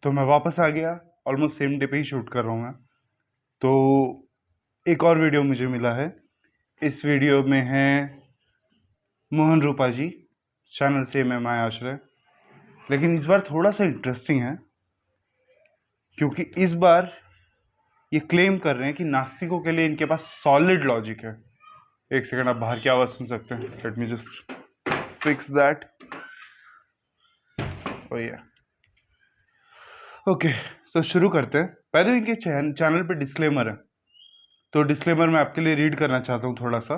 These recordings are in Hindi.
तो मैं वापस आ गया। ऑलमोस्ट सेम डे पे ही शूट कर रहा हूँ मैं। तो एक और वीडियो मुझे मिला है। इस वीडियो में है मोहन रूपा जी, चैनल से मैं आश्रय। लेकिन इस बार थोड़ा सा इंटरेस्टिंग है, क्योंकि इस बार ये क्लेम कर रहे हैं कि नास्तिकों के लिए इनके पास सॉलिड लॉजिक है। एक सेकंड, आप बाहर की आवाज़ सुन सकते हैं। Let me just fix that. Oh yeah okay, तो शुरू करते हैं। पहले इनके चैनल पे डिस्क्लेमर है, तो डिस्क्लेमर मैं आपके लिए रीड करना चाहता हूँ। थोड़ा सा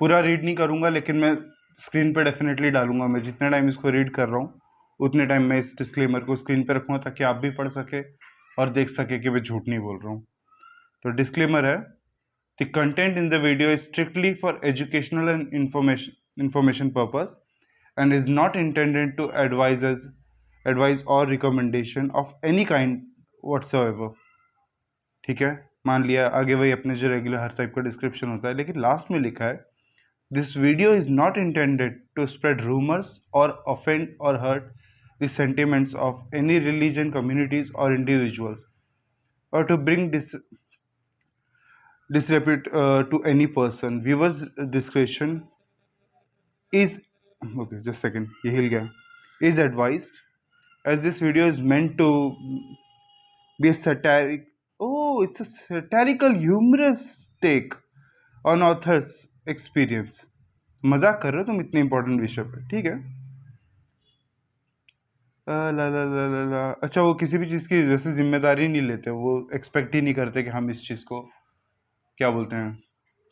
पूरा रीड नहीं करूँगा, लेकिन मैं स्क्रीन पे डेफिनेटली डालूंगा। मैं जितने टाइम इसको रीड कर रहा हूँ उतने टाइम मैं इस डिस्क्लेमर को स्क्रीन पे रखूँगा, ताकि आप भी पढ़ सके और देख सके कि मैं झूठ नहीं बोल रहा हूँ। तो डिस्क्लेमर है, the content in the video is strictly for educational and information purpose and is not intended to advise or recommendation of any kind whatsoever। ठीक है, मान लिया। आगे वही अपने जो रेगुलर हर टाइप का डिस्क्रिप्शन होता है, लेकिन लास्ट में लिखा है, this video is not intended to spread rumours और ऑफेंड और hurt the sentiments of any religion, communities और इंडिविजुअल्स, और to bring disrepute to any person। viewers discretion is okay, just second, ये हिल गया, is advised, as this video is meant to be a satiric, oh it's a satirical humorous take on author's experience। मजाक कर रहे हो तुम इतने इंपॉर्टेंट विषय पे, ठीक है। ला ला ला ला ला। अच्छा, वो किसी भी चीज़ की वैसे जिम्मेदारी नहीं लेते, वो एक्सपेक्ट ही नहीं करते कि हम इस चीज़ को क्या बोलते हैं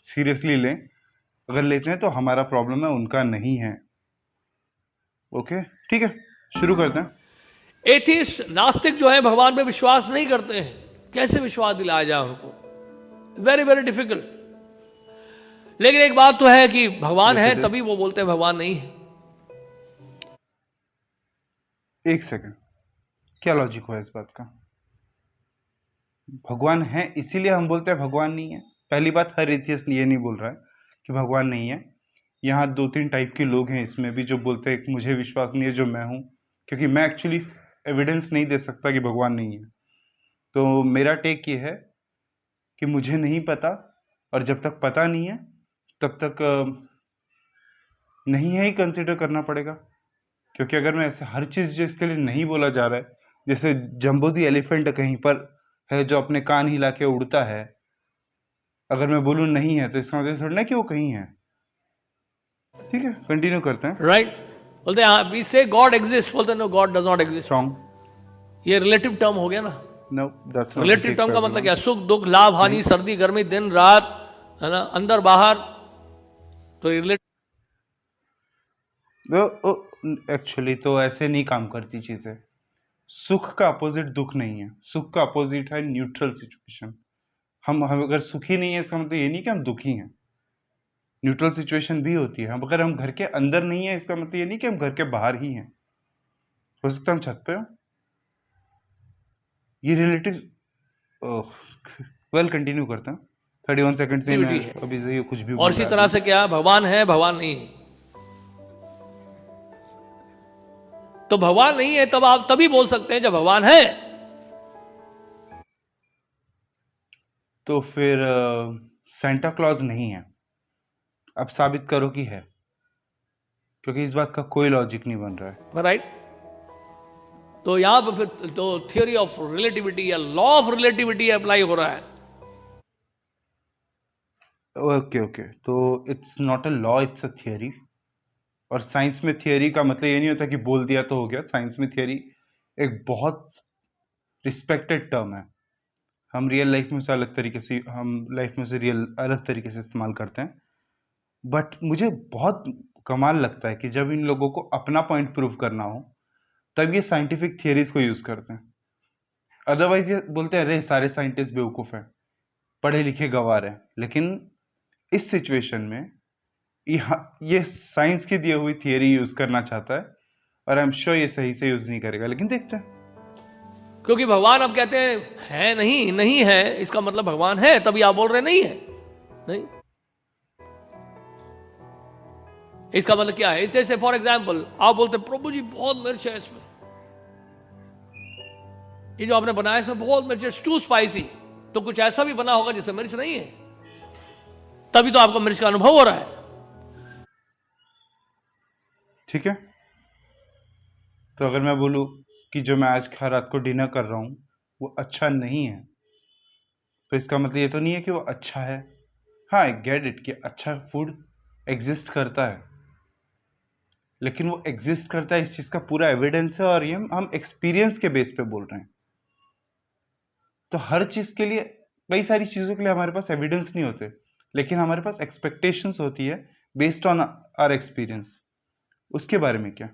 सीरियसली लें। अगर लेते हैं तो हमारा प्रॉब्लम है, उनका नहीं है। ओके, ठीक है, शुरू करते हैं। एथिस्ट नास्तिक जो है भगवान में विश्वास नहीं करते हैं, कैसे विश्वास दिलाया जाए उनको? Very very difficult. लेकिन एक बात तो है कि भगवान है, तभी वो बोलते हैं भगवान नहीं है। एक सेकंड, क्या लॉजिक हुआ इस बात का? भगवान है इसीलिए हम बोलते हैं भगवान नहीं है। पहली बात, हर एथियस्ट ये नहीं बोल रहा है कि भगवान नहीं है। यहाँ 2-3 टाइप के लोग हैं इसमें भी जो बोलते हैं कि मुझे विश्वास नहीं है जो मैं हूँ, क्योंकि मैं एक्चुअली एविडेंस नहीं दे सकता कि भगवान नहीं है। तो मेरा टेक ये है कि मुझे नहीं पता, और जब तक पता नहीं है तब तक नहीं है ही कंसिडर करना पड़ेगा। क्योंकि अगर मैं ऐसे हर चीज़ जिसके लिए नहीं बोला जा रहा है, जैसे जम्बो दी एलिफेंट कहीं पर है जो अपने कान हिला के उड़ता है, अगर मैं बोलूँ नहीं है तो इसका मतलब थोड़ा ना कि वो कहीं है। ठीक है, कंटिन्यू करते हैं। राइट, बोलते हैं वी से गॉड एग्जिस्ट, बोलते हैं no God does not exist. Song, ये रिलेटिव टर्म हो गया ना। No that's not relative term का मतलब क्या? सुख दुख, लाभ हानि, सर्दी गर्मी, दिन रात, है ना, अंदर बाहर। तो रिलेटिव एक्चुअली तो ऐसे नहीं काम करती चीज़ें। सुख का अपोजिट दुख नहीं है, सुख का अपोजिट है न्यूट्रल सिचुएशन। हम अगर सुखी नहीं है इसका मतलब ये नहीं कि हम दुखी हैं। न्यूट्रल सिचुएशन भी होती है। हम अगर हम घर के अंदर नहीं है इसका मतलब ये नहीं कि हम घर के बाहर ही हैं। हो सकता है हम छत पे हो। ये रिलेटिव वेल, कंटिन्यू करते हैं। 31 सेकंड से मैं है। अभी से ये कुछ भी और बोल इसी रहा है तरह से क्या, भगवान है भगवान नहीं है। तो भगवान नहीं है तब आप तभी बोल सकते हैं जब भगवान है। तो फिर सेंटा क्लॉज नहीं है, अब साबित करो कि है, क्योंकि इस बात का कोई लॉजिक नहीं बन रहा है। राइट, तो यहां पर फिर तो थियोरी ऑफ रिलेटिविटी या लॉ ऑफ रिलेटिविटी अप्लाई हो रहा है। ओके ओके, तो it's not a law, it's a theory. और साइंस में थियरी का मतलब ये नहीं होता कि बोल दिया तो हो गया। साइंस में थियरी एक बहुत रिस्पेक्टेड टर्म है। हम रियल लाइफ में उसे अलग तरीके से, हम लाइफ में उसे रियल अलग तरीके से इस्तेमाल करते हैं। बट मुझे बहुत कमाल लगता है कि जब इन लोगों को अपना पॉइंट प्रूव करना हो तब ये साइंटिफिक थियरीज को यूज़ करते हैं। अदरवाइज ये बोलते हैं अरे सारे साइंटिस्ट बेवकूफ़ हैं, पढ़े लिखे गंवार हैं। लेकिन इस सिचुएशन में ये साइंस की दी हुई थियरी यूज़ करना चाहता है, और आई एम श्योर ये सही से यूज़ नहीं करेगा, लेकिन देखते हैं। क्योंकि भगवान अब कहते हैं है नहीं, नहीं है, इसका मतलब भगवान है, तभी आप बोल रहे नहीं है। नहीं, इसका मतलब क्या है? जैसे फॉर एग्जाम्पल आप बोलते प्रभु जी बहुत मिर्च है इसमें, ये जो आपने बनाया इसमें बहुत मिर्च, इट्स टू स्पाइसी। तो कुछ ऐसा भी बना होगा जिसमें मिर्च नहीं है, तभी तो आपको मिर्च का अनुभव हो रहा है। ठीक है, तो अगर मैं बोलूँ कि जो मैं आज रात को डिनर कर रहा हूँ वो अच्छा नहीं है, तो इसका मतलब ये तो नहीं है कि वो अच्छा है। हाँ, आई गेट इट कि अच्छा फूड एग्जिस्ट करता है, लेकिन वो एग्जिस्ट करता है इस चीज़ का पूरा एविडेंस है, और ये हम एक्सपीरियंस के बेस पे बोल रहे हैं। तो हर चीज़ के लिए, कई सारी चीज़ों के लिए हमारे पास एविडेंस नहीं होते, लेकिन हमारे पास एक्सपेक्टेशंस होती है बेस्ड ऑन आवर एक्सपीरियंस। उसके बारे में क्या?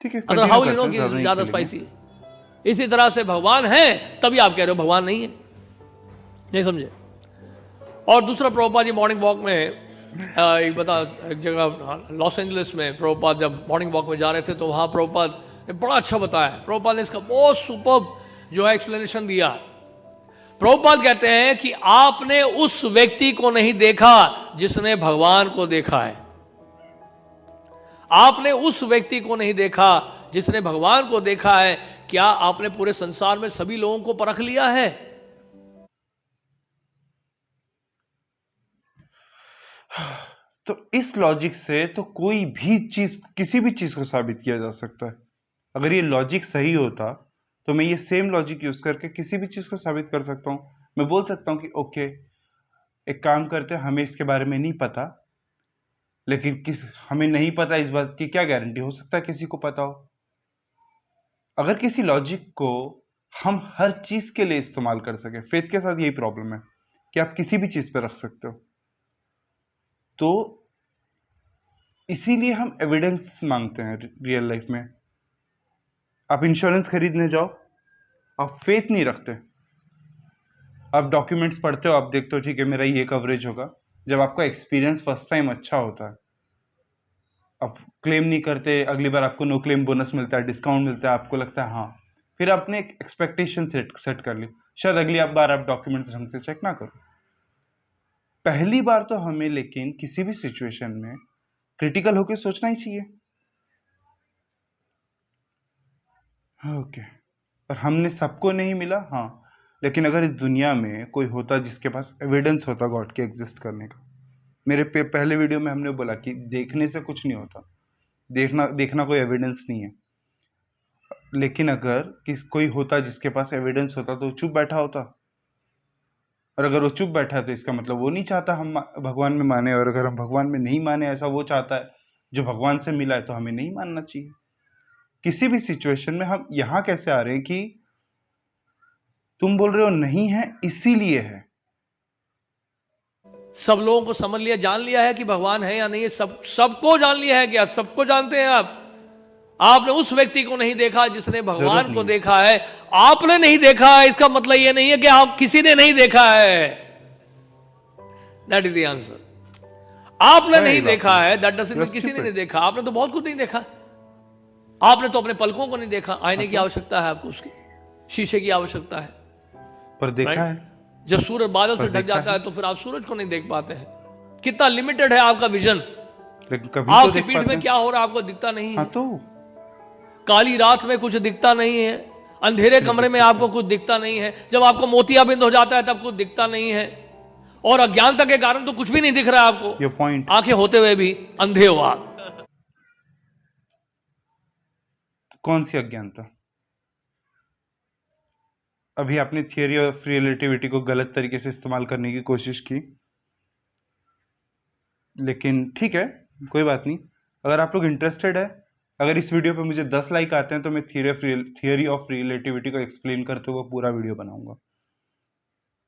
ठीक है, अगर हाउ यू नो कि ज्यादा स्पाइसी है? इसी तरह से भगवान है तभी आप कह रहे हो भगवान नहीं है, नहीं समझे। और दूसरा, प्रभुपाद जी मॉर्निंग वॉक में एक जगह लॉस एंजलिस में प्रभुपाद जब मॉर्निंग वॉक में जा रहे थे तो वहाँ प्रभुपाद ने बड़ा अच्छा बताया। प्रभुपाद ने इसका बहुत सुपर्ब जो है एक्सप्लेनेशन दिया। प्रभुपाद कहते हैं कि आपने उस व्यक्ति को नहीं देखा जिसने भगवान को देखा है। आपने उस व्यक्ति को नहीं देखा जिसने भगवान को देखा है। क्या आपने पूरे संसार में सभी लोगों को परख लिया है? तो इस लॉजिक से तो कोई भी चीज, किसी भी चीज को साबित किया जा सकता है। अगर ये लॉजिक सही होता तो मैं ये सेम लॉजिक यूज करके किसी भी चीज को साबित कर सकता हूँ। मैं बोल सकता हूँ कि ओके, एक काम करते हैं, हमें इसके बारे में नहीं पता, लेकिन हमें नहीं पता इस बात की क्या गारंटी, हो सकता है किसी को पता हो। अगर किसी लॉजिक को हम हर चीज के लिए इस्तेमाल कर सके, फेथ के साथ यही प्रॉब्लम है कि आप किसी भी चीज पर रख सकते हो। तो इसीलिए हम एविडेंस मांगते हैं रियल लाइफ में। आप इंश्योरेंस खरीदने जाओ, आप फेथ नहीं रखते, आप डॉक्यूमेंट्स पढ़ते हो, आप देखते हो ठीक है मेरा ये कवरेज होगा। जब आपका एक्सपीरियंस फर्स्ट टाइम अच्छा होता है, आप क्लेम नहीं करते, अगली बार आपको नो क्लेम बोनस मिलता है, डिस्काउंट मिलता है, आपको लगता है हाँ, फिर आपने एक एक्सपेक्टेशन सेट कर ली, शायद अगली बार आप डॉक्यूमेंट्स ढंग से चेक ना करो। पहली बार तो हमें लेकिन किसी भी सिचुएशन में क्रिटिकल होकर सोचना ही चाहिए। ओके, और हमने सबको नहीं मिला, हाँ, लेकिन अगर इस दुनिया में कोई होता जिसके पास एविडेंस होता गॉड के एग्जिस्ट करने का। मेरे पहले वीडियो में हमने बोला कि देखने से कुछ नहीं होता, देखना कोई एविडेंस नहीं है। लेकिन अगर कोई होता जिसके पास एविडेंस होता तो चुप बैठा होता, और अगर वो चुप बैठा है तो इसका मतलब वो नहीं चाहता हम भगवान में माने, और अगर हम भगवान में नहीं माने, ऐसा वो चाहता है जो भगवान से मिला है, तो हमें नहीं मानना चाहिए। किसी भी सिचुएशन में हम यहां कैसे आ रहे हैं कि तुम बोल रहे हो नहीं है इसीलिए है। सब लोगों को समझ लिया, जान लिया है कि भगवान है या नहीं है, सबको जान लिया है क्या? सबको जानते हैं आप। आपने उस व्यक्ति को नहीं देखा जिसने भगवान को देखा है। आपने नहीं देखा इसका मतलब यह नहीं है कि आप किसी ने नहीं देखा है। That is the answer. आपने नहीं देखा है, दैट डजंट मीन किसी ने नहीं देखा। आपने तो बहुत कुछ नहीं देखा। आपने तो अपने पलकों को नहीं देखा। आईने की आवश्यकता है आपको, उसकी शीशे की आवश्यकता है, पर देखा है। जब सूरज बादल से ढक जाता है तो फिर आप सूरज को नहीं देख पाते हैं। कितना लिमिटेड है आपका विजन। आपकी पीठ में क्या हो रहा है आपको दिखता नहीं है। तो काली रात में कुछ दिखता नहीं है, अंधेरे कमरे में आपको कुछ दिखता नहीं है, जब आपको मोतियाबिंद हो जाता है तब कुछ दिखता नहीं है, और अज्ञानता के कारण तो कुछ भी नहीं दिख रहा है आपको। ये पॉइंट, आंखें होते हुए भी अंधे हो आप। कौन सी अज्ञानता? अभी आपने थियरी ऑफ रिलेटिविटी को गलत तरीके से इस्तेमाल करने की कोशिश की, लेकिन ठीक है, कोई बात नहीं। अगर आप लोग इंटरेस्टेड है, अगर इस वीडियो पे मुझे 10 लाइक आते हैं तो मैं थियरी ऑफ रिलेटिविटी को एक्सप्लेन करते हुए पूरा वीडियो बनाऊंगा।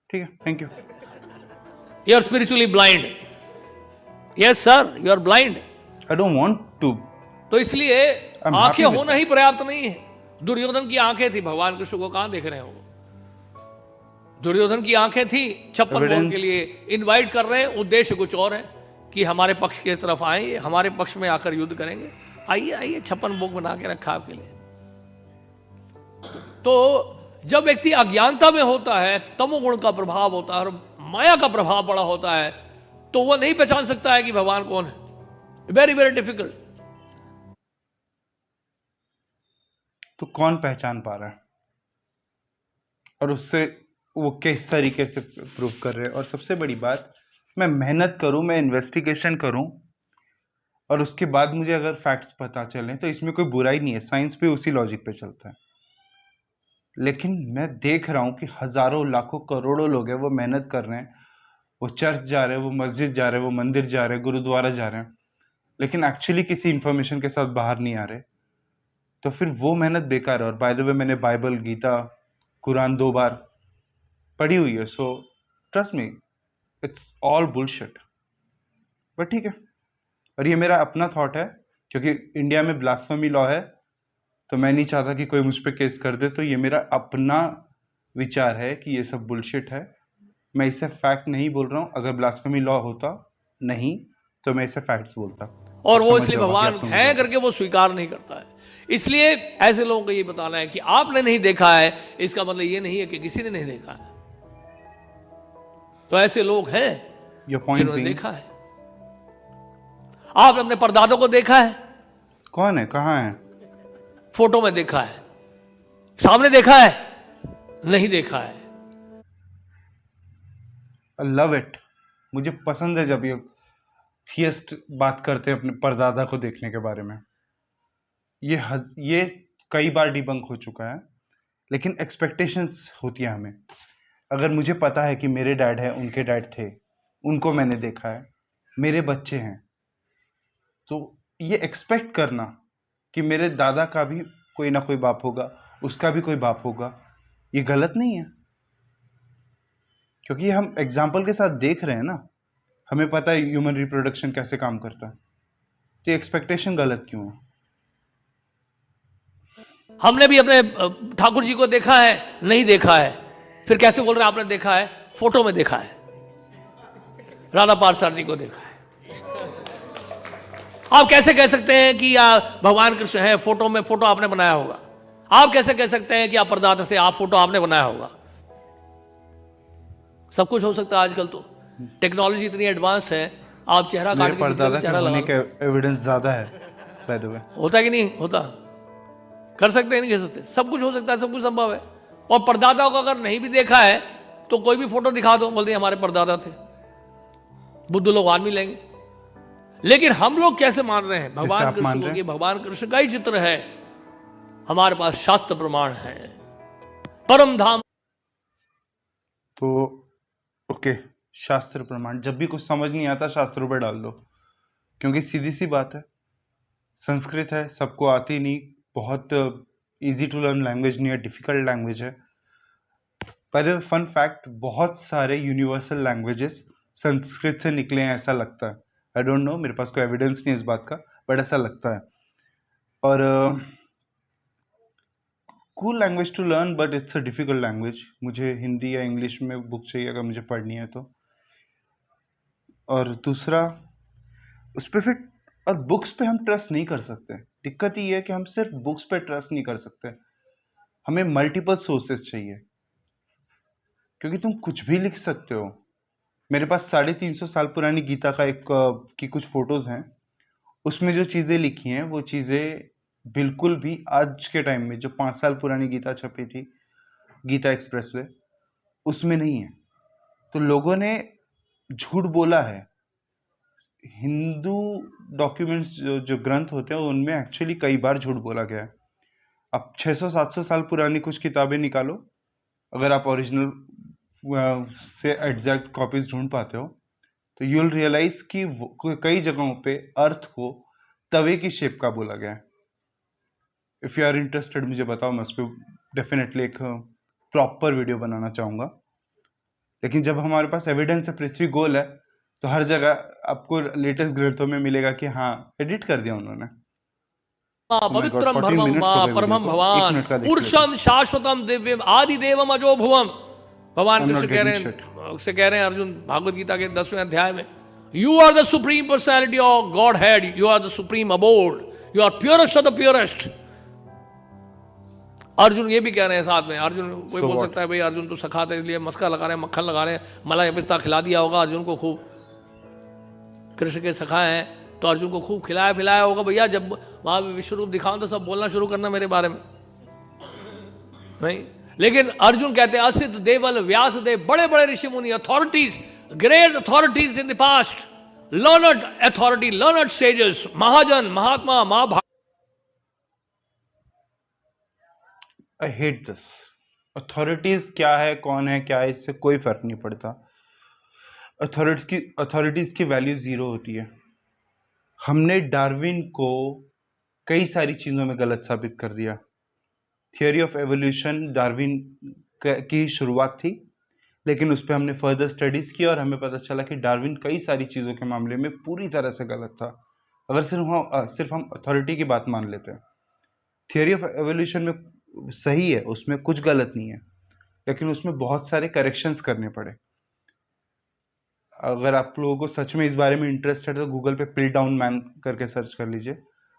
ठीक है, thank you. You are spiritually blind. Yes sir, you are blind. I don't want to. तो इसलिए आंखें होना ही पर्याप्त नहीं है। दुर्योधन की आंखें थी, भगवान कृष्ण को कहां देख रहे हो? दुर्योधन की आंखें थी, 56 भोग के लिए इनवाइट कर रहे हैं, उद्देश्य कुछ और है कि हमारे पक्ष की तरफ आए, हमारे पक्ष में आकर युद्ध करेंगे। आइए आइए, 56 भोग बना के रखा आपके लिए। तो जब व्यक्ति अज्ञानता में होता है, तमोगुण का प्रभाव होता है और माया का प्रभाव बड़ा होता है, तो वह नहीं पहचान सकता है कि भगवान कौन है। Very very difficult. तो कौन पहचान पा रहा है और उससे वो किस तरीके से प्रूव कर रहे हैं। और सबसे बड़ी बात, मैं मेहनत करूं, मैं इन्वेस्टिगेशन करूं और उसके बाद मुझे अगर फैक्ट्स पता चलें तो इसमें कोई बुराई नहीं है, साइंस भी उसी लॉजिक पे चलता है। लेकिन मैं देख रहा हूँ कि हजारों लाखों करोड़ों लोग हैं, वो मेहनत कर रहे हैं, वो चर्च जा रहे हैं, वो मस्जिद जा रहे हैं, वो मंदिर जा रहे हैं, गुरुद्वारा जा रहे हैं, लेकिन एक्चुअली किसी इंफॉर्मेशन के साथ बाहर नहीं आ रहे, तो फिर वो मेहनत बेकार है। और बाय द वे मैंने बाइबल, गीता, कुरान 2 बार पढ़ी हुई है, so trust me it's all bullshit. But ठीक है, और ये मेरा अपना थॉट है, क्योंकि इंडिया में ब्लास्फेमी लॉ है, तो मैं नहीं चाहता कि कोई मुझ पर केस कर दे, तो ये मेरा अपना विचार है कि ये सब बुलशिट है। मैं इसे फैक्ट नहीं बोल रहा हूँ, अगर ब्लास्फेमी लॉ होता नहीं तो मैं इसे फैक्ट्स बोलता। और वो समझ इसलिए जाओ, बाकी भगवान आप समझ है जाओ। करके वो स्वीकार नहीं करता है। इसलिए ऐसे लोगों को ये बताना है कि आपने नहीं देखा है, इसका मतलब ये नहीं है कि किसी ने नहीं देखा है। तो ऐसे लोग हैं योर पॉइंट जिन्होंने बीइंग, देखा है। आपने अपने परदादों को देखा है? कौन है, कहाँ है? फोटो में देखा है, सामने देखा है? नहीं देखा है। लव इट, मुझे पसंद है जब ये थियस्ट बात करते हैं अपने परदादा को देखने के बारे में। ये कई बार डिबंक हो चुका है, लेकिन एक्सपेक्टेशंस होती है हमें। अगर मुझे पता है कि मेरे डैड है, उनके डैड थे, उनको मैंने देखा है, मेरे बच्चे हैं, तो ये एक्सपेक्ट करना कि मेरे दादा का भी कोई ना कोई बाप होगा, उसका भी कोई बाप होगा, ये गलत नहीं है, क्योंकि हम एग्जाम्पल के साथ देख रहे हैं ना, हमें पता है ह्यूमन रिप्रोडक्शन कैसे काम करता है, तो एक्सपेक्टेशन गलत क्यों है? हमने भी अपने ठाकुर जी को देखा है, नहीं देखा है, फिर कैसे बोल रहे हैं आपने देखा है? फोटो में देखा है। राणा पार्षद जी को देखा है। आप कैसे कह सकते हैं कि भगवान कृष्ण है? फोटो में, फोटो आपने बनाया होगा। आप कैसे कह सकते हैं कि आप परदादा थे, आप फोटो आपने बनाया होगा? सब कुछ हो सकता है। आजकल तो टेक्नोलॉजी इतनी एडवांस है, आप चेहरा काट के किसी का भी चेहरा लगा लो। एविडेंस ज्यादा है, बाय द वे। होता है कि नहीं होता? कर सकते हैं, नहीं कर सकते? सब कुछ हो सकता है, सब कुछ संभव है। और परदादा को अगर नहीं भी देखा है तो कोई भी फोटो दिखा दो, बोलते हमारे परदादा थे, बुद्धू लोग मान भी लेंगे। लेकिन हम लोग कैसे मान रहे हैं? भगवान कृष्ण को कि भगवान कृष्ण का ही चित्र है, हमारे पास शास्त्र प्रमाण है, परम धाम। तो ओके, शास्त्र प्रमाण, जब भी कुछ समझ नहीं आता शास्त्रों पे डाल दो, क्योंकि सीधी सी बात है, संस्कृत है, सबको आती नहीं, बहुत इजी टू लर्न लैंग्वेज नहीं है, डिफिकल्ट लैंग्वेज है। पर फन फैक्ट, बहुत सारे यूनिवर्सल लैंग्वेजेस संस्कृत से निकले हैं, ऐसा लगता है। आई डोंट नो, मेरे पास कोई एविडेंस नहीं है इस बात का, बट ऐसा लगता है। और cool language to learn, but it's a difficult language. मुझे हिंदी या इंग्लिश में बुक चाहिए अगर मुझे पढ़नी है तो। और दूसरा, उस पर फिर, और बुक्स पे हम ट्रस्ट नहीं कर सकते। दिक्कत ये है कि हम सिर्फ बुक्स पे ट्रस्ट नहीं कर सकते, हमें मल्टीपल सोर्सेस चाहिए, क्योंकि तुम कुछ भी लिख सकते हो। मेरे पास 350 साल पुरानी गीता का की कुछ फोटोज हैं, उसमें जो चीज़ें लिखी हैं वो चीज़ें बिल्कुल भी आज के टाइम में जो 5 साल पुरानी गीता छपी थी गीता एक्सप्रेस में, उसमें नहीं है। तो लोगों ने झूठ बोला है। हिंदू डॉक्यूमेंट्स जो ग्रंथ होते हैं उनमें एक्चुअली कई बार झूठ बोला गया है। अब 600-700 साल पुरानी कुछ किताबें निकालो, अगर आप ओरिजिनल से एग्जैक्ट कॉपीज ढूंढ पाते हो तो यू विल रियलाइज कि कई जगहों पे अर्थ को तवे की शेप का बोला गया है। इफ़ यू आर इंटरेस्टेड मुझे बताओ, मैं उस पर डेफिनेटली एक प्रॉपर वीडियो बनाना चाहूँगा। लेकिन जब हमारे पास एविडेंस है पृथ्वी गोल है, तो हर जगह आपको लेटेस्ट ग्रंथों में मिलेगा कि हाँ एडिट कर दिया उन्होंने। पवित्रम धर्मम परमम भगवान पुरुषम शाश्वतम दिव्यम आदि देवम अजो भुवम। भगवान कृष्ण कह रहे हैं अर्जुन भागवत गीता के 10वें अध्याय में, you are the supreme personality of Godhead, you are the supreme abode, you are purest of the purest. Arjun ये भी कह रहे हैं साथ में। अर्जुन कोई बोल सकता है भाई अर्जुन तो सखा थे इसलिए मस्का लगा रहे हैं, मक्खन लगा रहे हैं, मलाई पिस्ता खिला दिया होगा अर्जुन को खूब। कृष्ण के सखा हैं तो अर्जुन को खूब खिलाया पिलाया होगा। भैया जब वहां विश्व रूप दिखाऊं तो सब बोलना शुरू करना मेरे बारे में। नहीं, लेकिन अर्जुन कहते हैं असित देवल व्यास देव, बड़े बड़े ऋषि मुनि, authorities, great authorities in the past, learned authority, learned sages, महाजन, महात्मा, Mahabharata. I hate this. Authorities क्या है, कौन है, क्या है, इससे कोई फर्क नहीं पड़ता। अथॉरिटीज की वैल्यू जीरो होती है। हमने डार्विन को कई सारी चीज़ों में गलत साबित कर दिया। थियोरी ऑफ एवोल्यूशन डार्विन की शुरुआत थी, लेकिन उस पर हमने फर्दर स्टडीज़ की और हमें पता चला कि डार्विन कई सारी चीज़ों के मामले में पूरी तरह से गलत था। अगर सिर्फ हम अथॉरिटी की बात मान लेते हैं, थियोरी ऑफ एवोल्यूशन में सही है, उसमें कुछ गलत नहीं है, लेकिन उसमें बहुत सारे करेक्शंस करने पड़े। अगर आप लोगों को सच में इस बारे में इंटरेस्ट है तो गूगल पे पिल डाउन मैन करके सर्च कर लीजिए,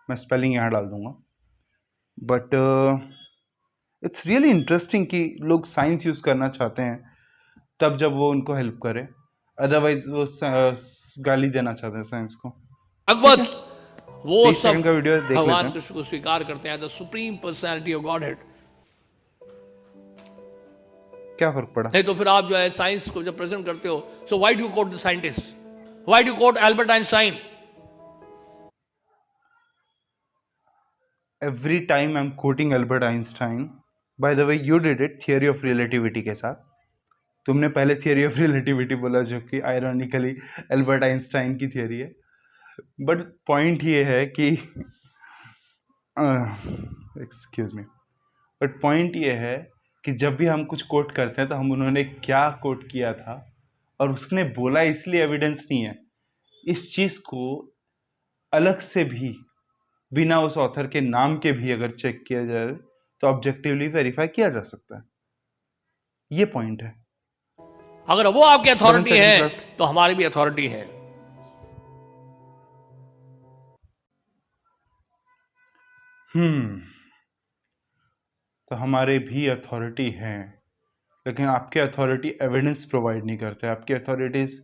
मैं स्पेलिंग यहाँ डाल दूंगा। बट इट्स रियली इंटरेस्टिंग कि लोग साइंस यूज़ करना चाहते हैं तब जब वो उनको हेल्प करे, अदरवाइज वो गाली देना चाहते हैं साइंस को। भगवत वो 30 सब सेकंड का वीडियो देख लेते भगवान हैं। कृष्ण को स्वीकार करते हैं the supreme personality of God head. क्या फर्क पड़ा? नहीं तो फिर आप जो है साइंस को जब प्रेजेंट करते हो, so why do you quote the scientist, why do you quote Albert Einstein? Every time I am quoting Albert Einstein. By the way you did it theory of relativity के साथ। तुमने पहले थियोरी ऑफ रिलेटिविटी बोला, जो कि आयरॉनिकली एल्बर्ट आइंस्टाइन की थियोरी है। बट पॉइंट ये है कि एक्सक्यूज मी, बट पॉइंट ये है कि जब भी हम कुछ कोट करते हैं तो हम उन्होंने क्या कोट किया था और उसने बोला, इसलिए एविडेंस नहीं है। इस चीज़ को अलग से भी बिना उस ऑथर के नाम के भी अगर चेक किया जाए तो ऑब्जेक्टिवली वेरीफाई किया जा सकता है। ये पॉइंट है। अगर वो आपकी अथॉरिटी 7 है seconds left. तो हमारी भी अथॉरिटी है। तो हमारे भी अथॉरिटी हैं, लेकिन आपके अथॉरिटी एविडेंस प्रोवाइड नहीं करते। आपके अथॉरिटीज़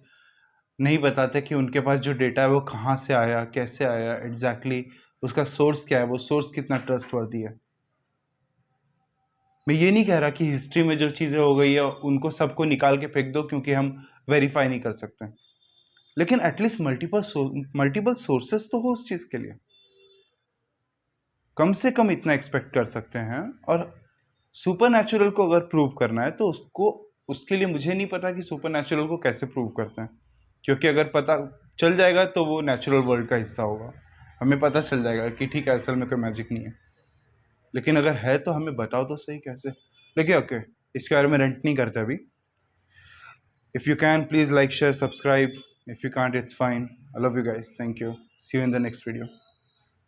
नहीं बताते कि उनके पास जो डेटा है वो कहाँ से आया, कैसे आया, एग्जैक्टली उसका सोर्स क्या है, वो सोर्स कितना ट्रस्टवर्दी है। मैं ये नहीं कह रहा कि हिस्ट्री में जो चीज़ें हो गई है उनको सबको निकाल के फेंक दो क्योंकि हम वेरीफाई नहीं कर सकते, लेकिन एटलीस्ट मल्टीपल सोर्सेस तो हो उस चीज़ के लिए, कम से कम इतना एक्सपेक्ट कर सकते हैं। और सुपर नेचुरल को अगर प्रूव करना है तो उसके लिए मुझे नहीं पता कि सुपर नेचुरल को कैसे प्रूव करते हैं, क्योंकि अगर पता चल जाएगा तो वो नेचुरल वर्ल्ड का हिस्सा होगा, हमें पता चल जाएगा कि ठीक है असल में कोई मैजिक नहीं है। लेकिन अगर है तो हमें बताओ तो सही कैसे। लेकिन ओके, इसके बारे में रेंट नहीं करते अभी। If you can please like share subscribe, if you can't it's fine. I love you guys, thank you, see you in the next video.